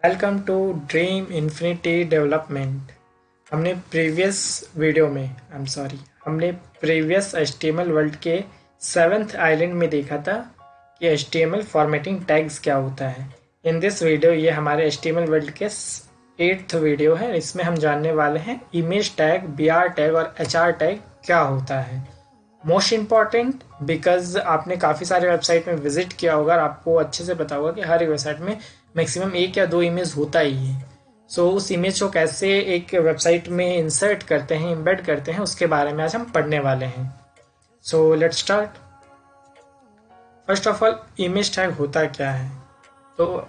Welcome to dream infinity development. हमने previous HTML world के 7th island में देखा था कि HTML फॉर्मेटिंग टैग्स क्या होता है। इन दिस वीडियो ये हमारे HTML वर्ल्ड के 8th वीडियो है। इसमें हम जानने वाले हैं इमेज टैग, BR टैग और HR टैग क्या होता है। मोस्ट इम्पॉर्टेंट बिकॉज आपने काफ़ी सारे वेबसाइट में विजिट किया होगा और आपको अच्छे से पता होगा कि हर एक वेबसाइट में मैक्सिमम 1 या 2 इमेज होता ही है। सो उस इमेज को कैसे एक वेबसाइट में इंसर्ट करते हैं, इम्बेड करते हैं, उसके बारे में आज हम पढ़ने वाले हैं। So let's start. First of all, image tag होता क्या है? तो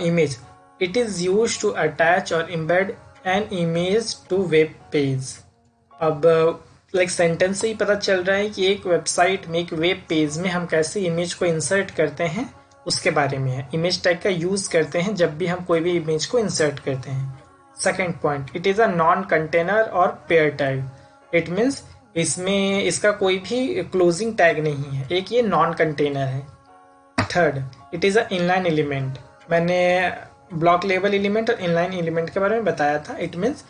image, it is use to attach और embed an image to web page. अब सेंटेंस से ही पता चल रहा है कि एक वेबसाइट में, एक वेब पेज में हम कैसे इमेज को इंसर्ट करते हैं उसके बारे में है। इमेज टैग का यूज करते हैं जब भी हम कोई भी इमेज को इंसर्ट करते हैं। Second point, it is a non container और पेयर टैग। इट मीन्स इसमें इसका कोई भी क्लोजिंग टैग नहीं है, एक ये नॉन कंटेनर है। Third, it is a inline element. मैंने ब्लॉक लेवल एलिमेंट और इनलाइन एलिमेंट के बारे में बताया था। इट मीन्स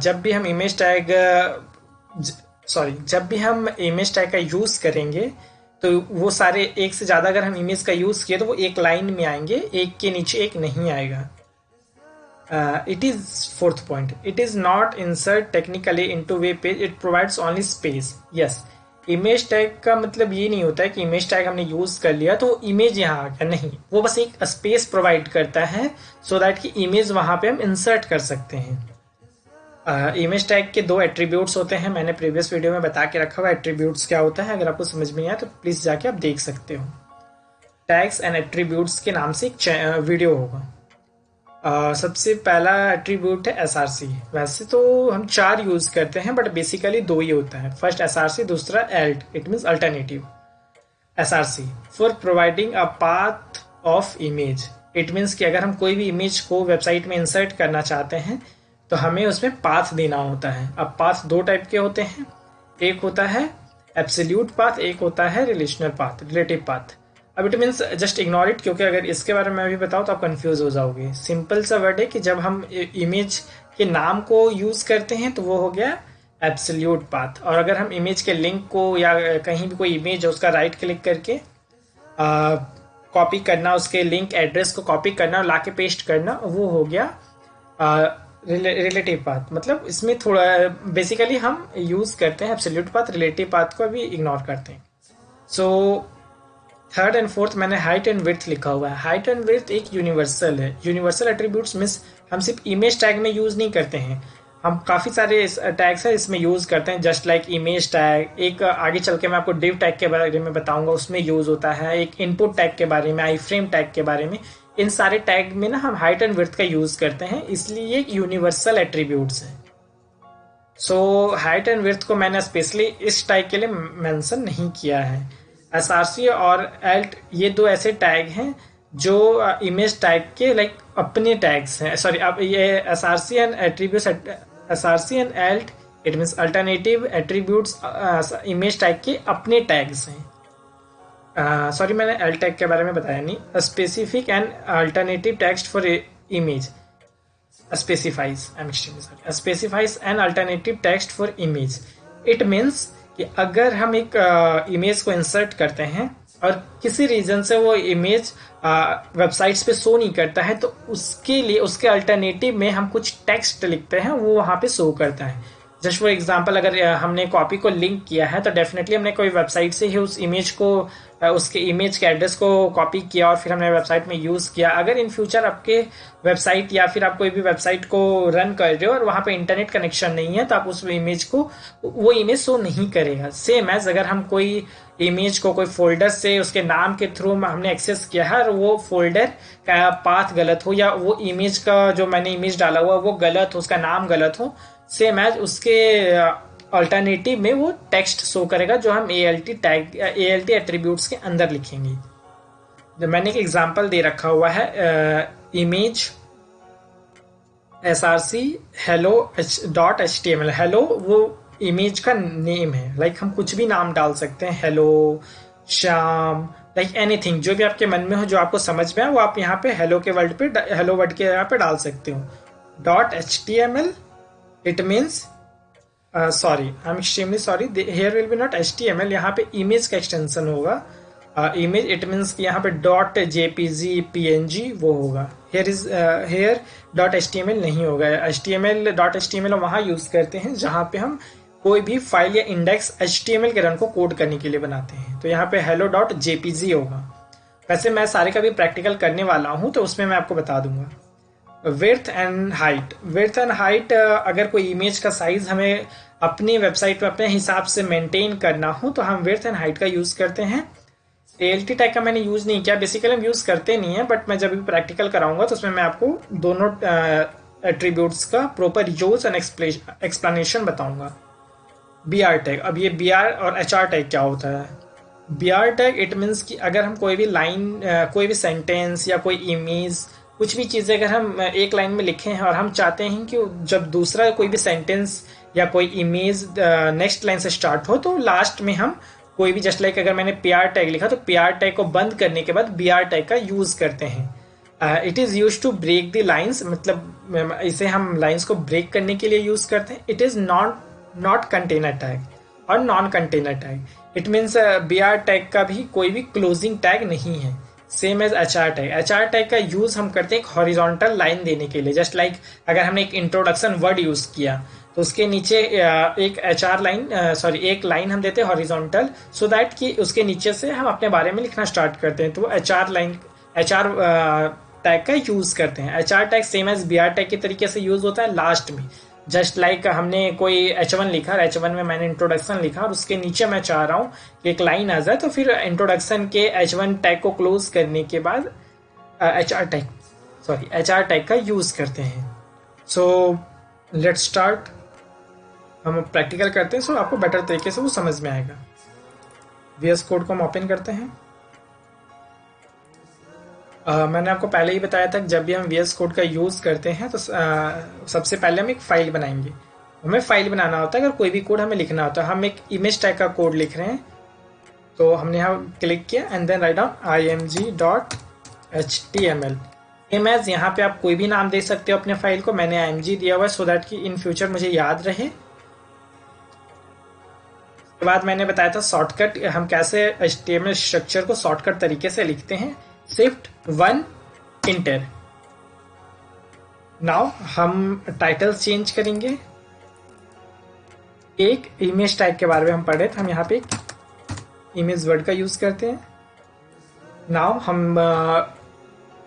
जब भी हम इमेज टैग का यूज करेंगे तो वो सारे एक से ज्यादा अगर हम इमेज का यूज किए तो वो एक लाइन में आएंगे, एक के नीचे एक नहीं आएगा। It is fourth point, it is not insert technically into web page, it provides only space. Yes, image tag का मतलब ये नहीं होता है कि इमेज टैग हमने यूज कर लिया तो इमेज यहाँ आ गया, नहीं, वो बस एक स्पेस प्रोवाइड करता है सो दैट कि इमेज वहां पे हम इंसर्ट कर सकते हैं। इमेज टैग के 2 एट्रीब्यूट्स होते हैं, मैंने प्रीवियस वीडियो में बता के रखा हुआ एट्रीब्यूट्स क्या होता है। अगर आपको समझ में नहीं आया तो प्लीज जाके आप देख सकते हो। टैग्स एंड एट्रीब्यूट्स के नाम से एक वीडियो होगा। सबसे पहला एट्रीब्यूट है SRC। वैसे तो हम 4 यूज करते हैं बट बेसिकली 2 ही होता है। फर्स्ट SRC, दूसरा ALT, it means alternative. SRC for providing a path of image. It means कि अगर हम कोई भी इमेज को वेबसाइट में इंसर्ट करना चाहते हैं तो हमें उसमें पाथ देना होता है। अब पाथ 2 टाइप के होते हैं, एक होता है एब्सोल्यूट पाथ, एक होता है रिलेशनल पाथ, रिलेटिव पाथ। अब it means just ignore it, क्योंकि अगर इसके बारे में अभी बताऊँ तो आप कंफ्यूज हो जाओगे। सिंपल सा वर्ड है कि जब हम इमेज के नाम को यूज करते हैं तो वो हो गया एब्सोल्यूट पाथ, और अगर हम इमेज के लिंक को या कहीं भी कोई इमेज है उसका राइट क्लिक करके कॉपी करना, उसके लिंक एड्रेस को कॉपी करना और लाके पेस्ट करना, वो हो गया रिलेटिव पाथ। मतलब इसमें थोड़ा बेसिकली हम यूज करते हैं एब्सोल्यूट पाथ, रिलेटिव पाथ को भी इग्नोर करते हैं। सो थर्ड एंड फोर्थ मैंने हाइट एंड विड्थ लिखा हुआ है। हाइट एंड विड्थ एक यूनिवर्सल है। यूनिवर्सल एट्रीब्यूट्स मीन्स हम सिर्फ इमेज टैग में यूज नहीं करते हैं, हम काफ़ी सारे टैग्स है इसमें यूज करते हैं। जस्ट लाइक इमेज टैग, एक आगे चल के मैं आपको डिव टैग के बारे में बताऊंगा, उसमें यूज होता है। एक इनपुट टैग के बारे में, आई फ्रेम टैग के बारे में, इन सारे टैग में ना हम हाइट एंड विड्थ का यूज करते हैं, इसलिए ये यूनिवर्सल एट्रीब्यूट्स हैं। सो हाइट एंड विड्थ को मैंने स्पेशली इस टैग के लिए मेंशन नहीं किया है। SRC और ALT ये 2 ऐसे टैग हैं जो इमेज टैग के अपने टैग्स हैं। सॉरी, अब ये SRC and attributes, SRC and ALT it means alternative attributes, image tag के अपने टैग्स हैं। सॉरी, मैंने एल टैग के बारे में बताया नहीं। Specific and alternative text for image specifies an alternative text for image. It means कि अगर हम एक इमेज को इंसर्ट करते हैं और किसी रीजन से वो इमेज वेबसाइट्स पे शो नहीं करता है तो उसके लिए उसके अल्टरनेटिव में हम कुछ टेक्स्ट लिखते हैं, वो वहाँ पे शो करता है। जस्ट फॉर एग्जांपल, अगर हमने कॉपी को लिंक किया है तो डेफिनेटली हमने कोई वेबसाइट से ही उस इमेज को, उसके इमेज के एड्रेस को कॉपी किया और फिर हमने वेबसाइट में यूज़ किया। अगर इन फ्यूचर आपके वेबसाइट या फिर आप कोई भी वेबसाइट को रन कर रहे हो और वहाँ पे इंटरनेट कनेक्शन नहीं है तो आप उस इमेज को, वो इमेज शो नहीं करेगा। सेम एज अगर हम कोई इमेज को कोई फोल्डर से उसके नाम के थ्रू हमने एक्सेस किया है और वो फोल्डर का पाथ गलत हो या वो इमेज का जो मैंने इमेज डाला हुआ वो गलत हो, उसका नाम गलत हो, सेम एज उसके अल्टरनेटिव में वो टेक्स्ट शो करेगा जो हम ALT टैग, ALT एट्रीब्यूट्स के अंदर लिखेंगे। जो मैंने एक एग्जांपल दे रखा हुआ है, image SRC hello .html। Hello वो इमेज का नेम है, हम कुछ भी नाम डाल सकते हैं, हेलो, श्याम लाइक एनीथिंग, जो भी आपके मन में हो, जो आपको समझ में आए, वो आप यहाँ पे हेलो के वर्ड पे, हेलो वर्ड के यहाँ पे डाल सकते हो. .html, it means sorry, I am extremely sorry, here will be not HTML, यहाँ पे इमेज का एक्सटेंशन होगा. इमेज, इट मीन्स कि यहाँ पे .jpg png वो होगा. हेयर .html नहीं होगा. .html वहाँ यूज करते हैं जहाँ पे हम कोई भी फाइल या इंडेक्स HTML के रन को कोड करने के लिए बनाते हैं. तो यहाँ पे hello.jpg होगा. वैसे मैं सारे का भी प्रैक्टिकल करने वाला हूँ, तो उसमें मैं आपको बता दूंगा. विड्थ एंड हाइट, अगर कोई इमेज का साइज हमें अपनी वेबसाइट में अपने हिसाब से मेंटेन करना हो तो हम विड्थ एंड हाइट का यूज करते हैं. ALT टैग का मैंने यूज नहीं किया, बेसिकली हम यूज करते नहीं है, बट मैं जब भी प्रैक्टिकल कराऊंगा तो उसमें मैं आपको दोनों एट्रीब्यूट्स का प्रॉपर यूज एंड एक्सप्लेनेशन बताऊंगा. BR टैग, अब ये BR और HR टैग क्या होता है? BR टैग, इट मीन्स कि अगर हम कोई भी लाइन, कोई भी सेंटेंस या कोई इमेज, कुछ भी चीज़ें अगर हम एक लाइन में लिखे हैं और हम चाहते हैं कि जब दूसरा कोई भी सेंटेंस या कोई इमेज नेक्स्ट लाइन से स्टार्ट हो तो लास्ट में हम कोई भी, जस्ट लाइक अगर मैंने PR टैग लिखा तो PR टैग को बंद करने के बाद BR टैग का यूज करते हैं. It is use to break the lines, मतलब इसे हम लाइन्स को ब्रेक करने के लिए यूज करते हैं. It is not container tag और non container tag. It means BR tag का भी कोई भी क्लोजिंग टैग नहीं है. Same as HR tag. HR tag का यूज हम करते हैं एक हॉरिजॉन्टल लाइन देने के लिए. जस्ट लाइक अगर हमने एक इंट्रोडक्शन वर्ड यूज किया तो उसके नीचे एक एक लाइन हम देते हैं हॉरिजॉन्टल, सो दैट कि उसके नीचे से हम अपने बारे में लिखना स्टार्ट करते हैं. तो HR टैग का यूज करते हैं. HR tag same as BR tag के तरीके से यूज होता है लास्ट में. जस्ट लाइक हमने कोई H1 लिखा और H1 में मैंने इंट्रोडक्शन लिखा और उसके नीचे मैं चाह रहा हूँ कि एक लाइन आ जाए, तो फिर इंट्रोडक्शन के H1 टैग को क्लोज करने के बाद HR टैग का यूज करते हैं. So let's start. हम प्रैक्टिकल करते हैं, सो आपको बेटर तरीके से वो समझ में आएगा. VS कोड को हम ओपन करते हैं. मैंने आपको पहले ही बताया था कि जब भी हम VS कोड का यूज़ करते हैं तो सबसे पहले हम एक फ़ाइल बनाएंगे. हमें फ़ाइल बनाना होता है अगर कोई भी कोड हमें लिखना होता है. हम एक इमेज टैग का कोड लिख रहे हैं, तो हमने यहाँ क्लिक किया and then write down img.html. Same as यहाँ पे आप कोई भी नाम दे सकते हो अपने फाइल को. मैंने img दिया हुआ है सो दैट कि इन फ्यूचर मुझे याद रहे. उसके बाद मैंने बताया था शॉर्टकट, हम कैसे HTML स्ट्रक्चर को शॉर्टकट तरीके से लिखते हैं. Shift+1 inter. नाउ हम टाइटल चेंज करेंगे. एक इमेज टैग के बारे में हम पढ़ रहे थे, हम यहाँ पे एक इमेज वर्ड का यूज करते हैं. नाउ हम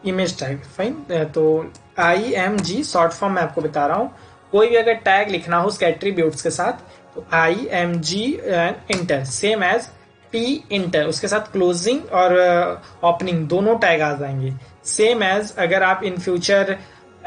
इमेज टैग फाइन, तो IMG शॉर्ट फॉर्म मैं आपको बता रहा हूँ. कोई भी अगर टैग लिखना हो उसके एट्रीब्यूट्स के साथ तो IMG enter, same as P enter, उसके साथ क्लोजिंग और ओपनिंग दोनों टैग आ जाएंगे. सेम एज अगर आप इन फ्यूचर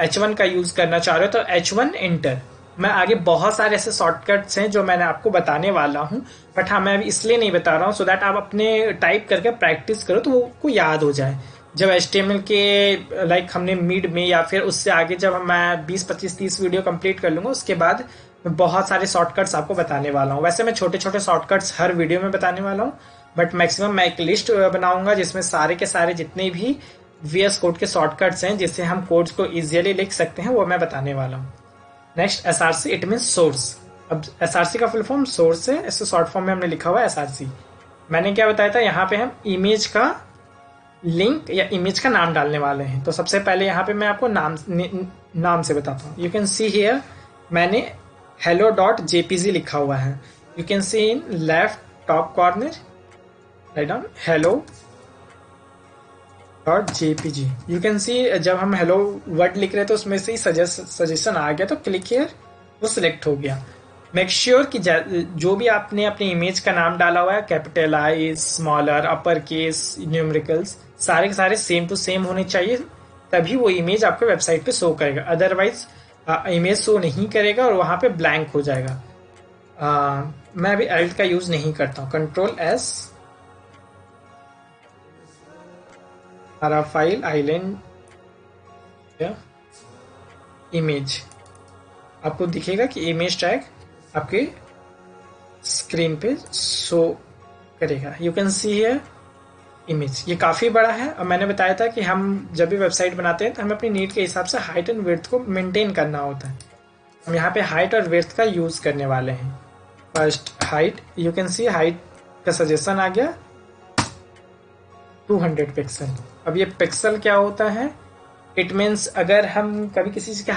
H1 का यूज करना चाह रहे हो तो H1 इंटर. मैं आगे बहुत सारे ऐसे शॉर्टकट्स हैं जो मैंने आपको बताने वाला हूं, बट हाँ मैं अभी इसलिए नहीं बता रहा हूं सो दैट आप अपने टाइप करके प्रैक्टिस करो तो वो को याद हो जाए. जब HTML के लाइक हमने मिड में या फिर उससे आगे जब मैं 20 25 30 वीडियो कंप्लीट कर लूंगा उसके बाद मैं बहुत सारे शॉर्टकट्स आपको बताने वाला हूँ. वैसे मैं छोटे छोटे शॉर्टकट्स हर वीडियो में बताने वाला हूँ, बट मैक्सिमम मैं एक लिस्ट बनाऊंगा जिसमें सारे के सारे जितने भी VS कोड के शॉर्टकट्स हैं जिससे हम कोड्स को इजीली लिख सकते हैं वो मैं बताने वाला हूँ. Next SRC, it means source. अब SRC का फुल फॉर्म सोर्स है, इससे शॉर्ट फॉर्म में हमने लिखा हुआ है SRC. मैंने क्या बताया था, यहाँ पे हम इमेज का लिंक या इमेज का नाम डालने वाले हैं. तो सबसे पहले यहाँ पे मैं आपको नाम से बताता हूँ. यू कैन सी हियर मैंने hello.jpg लिखा हुआ है. You can C in left top corner write down hello.jpg. You can सी जब हम हेलो वर्ड लिख रहे थे तो उसमें से ही सजेशन आ गया, तो क्लिक हियर वो सिलेक्ट हो गया. मेक श्योर कि जो भी आपने अपनी इमेज का नाम डाला हुआ है, capital I, smaller, upper case, numericals, सारे के सारे सेम टू सेम होने चाहिए, तभी वो इमेज आपके वेबसाइट पे शो करेगा. अदरवाइज इमेज शो नहीं करेगा और वहाँ पे ब्लैंक हो जाएगा. मैं अभी एल्ट का यूज नहीं करता हूँ. Ctrl+S, हमारा फाइल आइलैंड इमेज, आपको दिखेगा कि इमेज टैग आपके स्क्रीन पे शो करेगा. You can see here image. ये काफ़ी बड़ा है और मैंने बताया था कि हम जब भी वेबसाइट बनाते हैं तो हमें अपनी नीड के हिसाब से हाइट एंड विड्थ को मेंटेन करना होता है। हम यहाँ पे हाइट और विड्थ का यूज़ करने वाले हैं। First height, you can C height का सजेशन आ गया 200 पिक्सल। अब ये पिक्सल क्या होता है? इट मीन्स अगर हम कभी किसी चीज़ की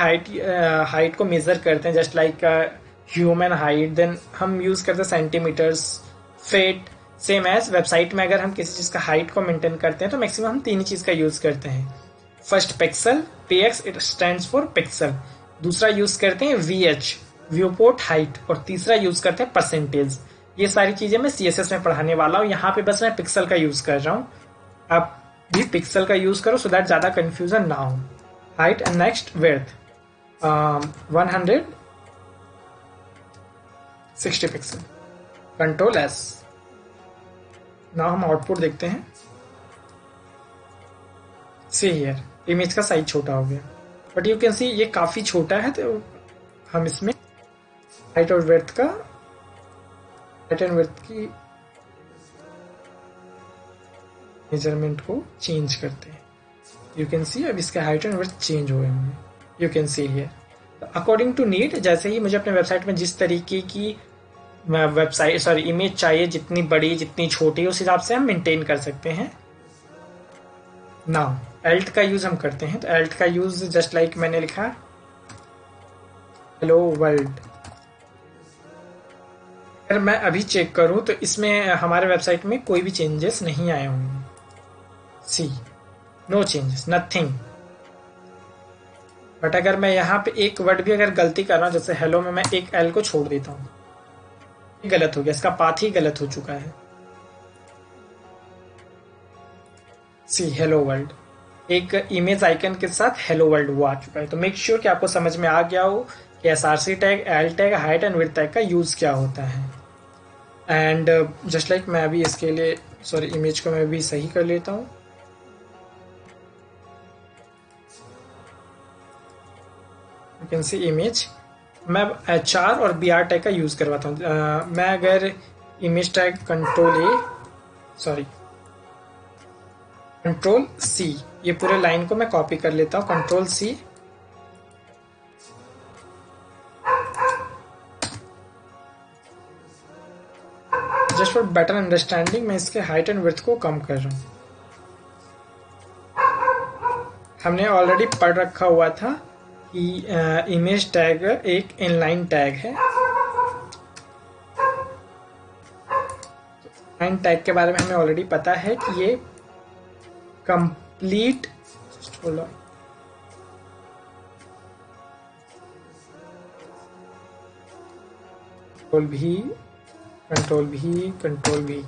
हाइट को मेज़र करते हैं, just like human height, then हम यूज़ करते हैं centimetres, feet. Same as website में अगर हम किसी चीज़ का हाइट को मेंटेन करते हैं तो मैक्सिमम हम 3 चीज़ का यूज़ करते हैं। First pixel, px it stands for pixel. दूसरा यूज़ करते हैं vh, व्यू पोर्ट हाइट। और तीसरा यूज़ करते हैं परसेंटेज। ये सारी चीज़ें मैं CSS में पढ़ाने वाला हूँ। यहाँ पे बस मैं पिक्सल का यूज़ कर रहा हूँ, आप भी पिक्सल का यूज़ करो सो दैट ज़्यादा कन्फ्यूजन ना हो। Height and next width 160 pixel. Control S. Now हम आउटपुट देखते हैं। सी हियर, इमेज का साइज छोटा हो गया, बट यू कैन सी ये काफ़ी छोटा है, तो हम इसमें हाइट और विड्थ का, हाइट एंड विड्थ की मेजरमेंट को चेंज करते हैं। यू कैन सी अब इसका हाइट एंड विड्थ चेंज हुए होंगे। You can see here according to need, जैसे ही मुझे अपने वेबसाइट में जिस तरीके की इमेज चाहिए, जितनी बड़ी जितनी छोटी, उस हिसाब से हम मेंटेन कर सकते हैं। नाउ एल्ट का यूज हम करते हैं, तो एल्ट का यूज जस्ट लाइक मैंने लिखा हेलो वर्ल्ड। अगर मैं अभी चेक करूं तो इसमें हमारे वेबसाइट में कोई भी चेंजेस नहीं आए होंगे। सी, नो चेंजेस, नथिंग। बट अगर मैं यहाँ पे एक वर्ड भी अगर गलती कर रहा हूँ, जैसे हेलो में मैं एक एल को छोड़ देता हूँ, गलत हो गया, इसका पाथ ही गलत हो चुका है। सी हेलो वर्ल्ड, एक इमेज आइकन के साथ हेलो वर्ल्ड वो आ चुका है। तो मेक श्योर कि आपको समझ में आ गया हो कि SRC tag, L tag, height and width tag का यूज क्या होता है। एंड जस्ट लाइक मैं अभी इसके लिए इमेज को मैं भी सही कर लेता हूँ। यू कैन सी इमेज, मैं HR और BR टैग का यूज करवाता हूँ। मैं अगर इमेज टैग कंट्रोल C, ये पूरे लाइन को मैं कॉपी कर लेता हूँ, control C। Just for better understanding मैं इसके हाइट एंड विड्थ को कम कर रहा हूँ। हमने ऑलरेडी पढ़ रखा हुआ था कि इमेज टैग एक इनलाइन टैग है। इनलाइन टैग के बारे में हमें ऑलरेडी पता है कि ये कंप्लीट, कंट्रोल भी।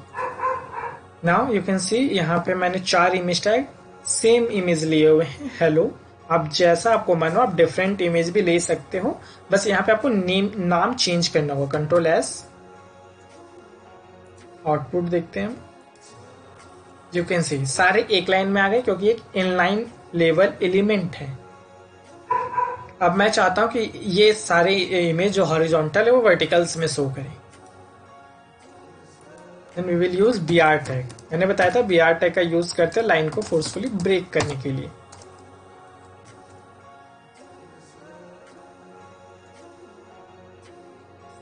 नाउ यू कैन सी यहाँ पे मैंने 4 इमेज टैग सेम इमेज लिए हुए हैं, हेलो। आप जैसा आपको मन हो आप डिफरेंट इमेज भी ले सकते हो, बस यहाँ पे आपको नाम चेंज करना होगा। कंट्रोल एस, आउटपुट देखते हैं। यू कैन सी सारे एक लाइन में आ गए क्योंकि एक इनलाइन लेवल एलिमेंट है। अब मैं चाहता हूं कि ये सारे इमेज जो हॉरिजॉन्टल है वो वर्टिकल्स में शो करें। Then we will use BR tag. मैंने बताया था BR टैग का यूज करते हैं लाइन को फोर्सफुली ब्रेक करने के लिए।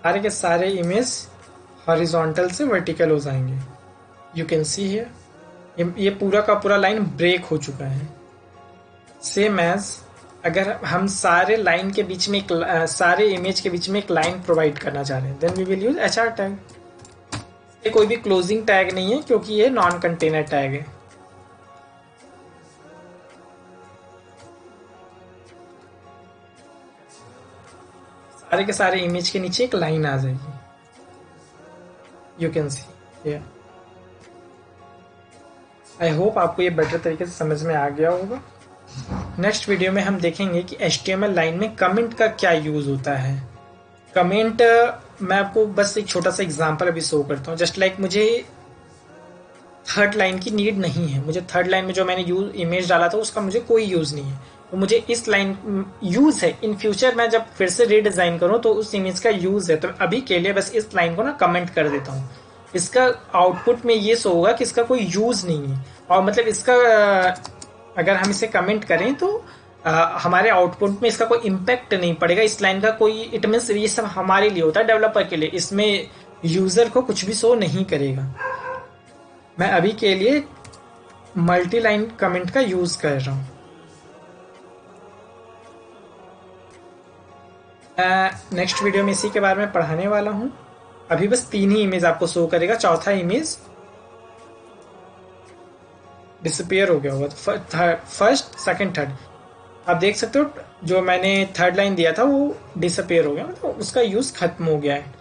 सारे के सारे इमेज हॉरिजॉन्टल से वर्टिकल हो जाएंगे। यू कैन सी हियर ये पूरा का पूरा लाइन ब्रेक हो चुका है। सेम एज अगर हम सारे लाइन के बीच में सारे इमेज के बीच में एक लाइन प्रोवाइड करना चाह रहे हैं, then we will use HR tag. ये कोई भी क्लोजिंग टैग नहीं है क्योंकि ये नॉन कंटेनर टैग है। सारे के सारे इमेज के नीचे एक लाइन आ जाएगी। You can see here. I hope आपको ये बेटर तरीके से समझ में आ गया होगा। नेक्स्ट वीडियो में हम देखेंगे कि HTML लाइन में कमेंट का क्या यूज होता है। कमेंट मैं आपको बस एक छोटा सा एग्जांपल अभी शो करता हूँ। जस्ट लाइक मुझे थर्ड लाइन की नीड नहीं है, मुझे थर्ड लाइन में जो मैंने इमेज डाला था उसका मुझे कोई यूज नहीं है, तो मुझे इस लाइन यूज है। इन फ्यूचर मैं जब फिर से रीडिजाइन करूँ तो उस इमेज का यूज है, तो अभी के लिए बस इस लाइन को ना कमेंट कर देता हूँ। इसका आउटपुट में ये शो होगा कि इसका कोई यूज नहीं है, और मतलब इसका अगर हम इसे कमेंट करें तो हमारे आउटपुट में इसका कोई इम्पैक्ट नहीं पड़ेगा इस लाइन का कोई। इट मीन्स ये सब हमारे लिए होता है, डेवलपर के लिए, इसमें यूजर को कुछ भी शो नहीं करेगा। मैं अभी के लिए मल्टी लाइन कमेंट का यूज कर रहा हूं। नेक्स्ट वीडियो में इसी के बारे में पढ़ाने वाला हूं। अभी बस 3 ही इमेज आपको शो करेगा, चौथा इमेज डिसअपियर हो गया होगा। तो फर्स्ट, सेकंड, थर्ड आप देख सकते हो, जो मैंने थर्ड लाइन दिया था वो डिसअपियर हो गया, मतलब उसका यूज खत्म हो गया है।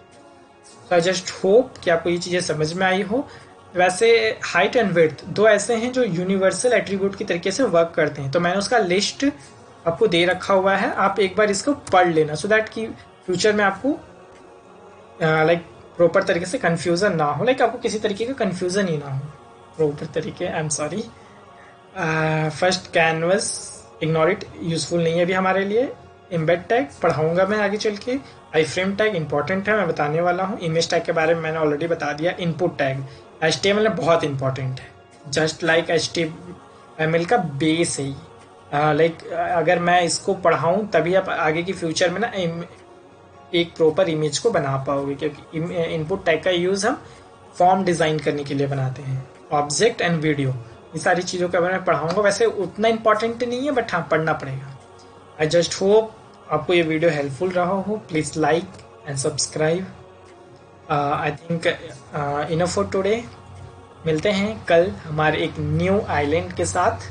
तो आई जस्ट होप कि आपको ये चीजें समझ में आई हो। वैसे हाइट एंड विड्थ 2 ऐसे हैं जो यूनिवर्सल एट्रीब्यूट की तरीके से वर्क करते हैं, तो मैंने उसका लिस्ट आपको दे रखा हुआ है। आप एक बार इसको पढ़ लेना सो दैट कि फ्यूचर में आपको लाइक प्रॉपर तरीके से कंफ्यूजन ना हो, लाइक आपको किसी तरीके का कंफ्यूजन ही ना हो प्रॉपर तरीके। I am sorry. First canvas, ignore it, useful नहीं है अभी हमारे लिए। एम्बेड टैग पढ़ाऊंगा मैं आगे चल के। आई फ्रेम टैग इंपॉर्टेंट है, मैं बताने वाला हूँ। इमेज टैग के बारे में मैंने ऑलरेडी बता दिया। इनपुट टैग HTML में बहुत इंपॉर्टेंट है, जस्ट लाइक HTML का बेस है। लाइक अगर मैं इसको पढ़ाऊँ तभी आप आगे की फ्यूचर में ना एक प्रॉपर इमेज को बना पाओगे, क्योंकि इनपुट टैग का यूज हम फॉर्म डिजाइन करने के लिए बनाते हैं। ऑब्जेक्ट एंड वीडियो, ये सारी चीज़ों के बारे में पढ़ाऊंगा। वैसे उतना इंपॉर्टेंट नहीं है, बट हाँ पढ़ना पड़ेगा। आई जस्ट होप आपको ये वीडियो हेल्पफुल रहा हो। Please like and subscribe. I think enough for today. मिलते हैं कल हमारे एक न्यू आइलैंड के साथ।